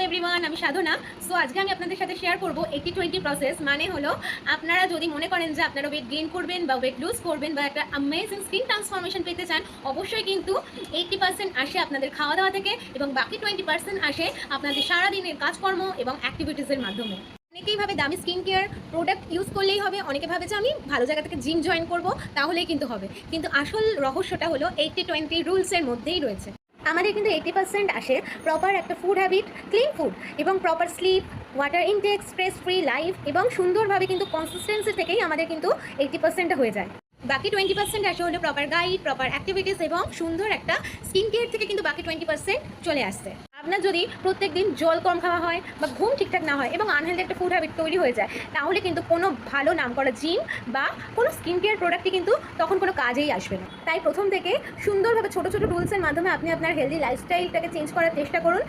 Hello everyone, আমি সাধনা। So আজকে আমি আপনাদের সাথে শেয়ার করব 80-20 প্রসেস। মানে হলো আপনারা যদি মনে করেন যে আপনারা ওয়েট গেইন করবেন বা ওয়েট লুজ করবেন বা একটা অ্যামেজিং স্কিন ট্রান্সফরমেশন পেতে চান, অবশ্যই কিন্তু 80% আসে আপনাদের খাওয়া দাওয়া থেকে এবং বাকি 20% আসে আপনাদের সারাদিনের কাজকর্ম এবং অ্যাক্টিভিটিসের মাধ্যমে। অনেকেই ভাবে দামি স্কিন কেয়ার প্রোডাক্ট ইউজ করলেই হবে, অনেকে ভাবে যে আমি ভালো জায়গা থেকে জিম জয়েন করব তাহলেই কিন্তু হবে, কিন্তু আসল রহস্যটা হলো 80-20 রুলসের মধ্যেই রয়েছে। আমাদের কিন্তু 80% আসে প্রপার একটা ফুড হ্যাবিট, ক্লিন ফুড এবং proper slip, water intact, stress free life এবং সুন্দরভাবে কিন্তু কনসিস্টেন্সি থেকেই আমাদের কিন্তু 80% হয়ে যায়। বাকি 20% আসে হলো প্রপার গাইড, প্রপার অ্যাক্টিভিটিস এবং সুন্দর একটা স্কিন কেয়ার থেকে কিন্তু বাকি 20% চলে আসছে। আপনার যদি প্রত্যেক দিন জল কম খাওয়া হয় বা ঘুম ঠিকঠাক না হয় এবং আনহেলদি একটা ফুড হ্যাবিট তৈরি হয়ে যায়, তাহলে কিন্তু কোনো ভালো নাম করা জিম বা কোনো স্কিন কেয়ার প্রোডাক্টই কিন্তু তখন কোনো কাজেই আসবে না। তাই প্রথম থেকে সুন্দরভাবে ছোটো ছোটো রুলসের মাধ্যমে আপনি আপনার হেলদি লাইফস্টাইলটাকে চেঞ্জ করার চেষ্টা করুন।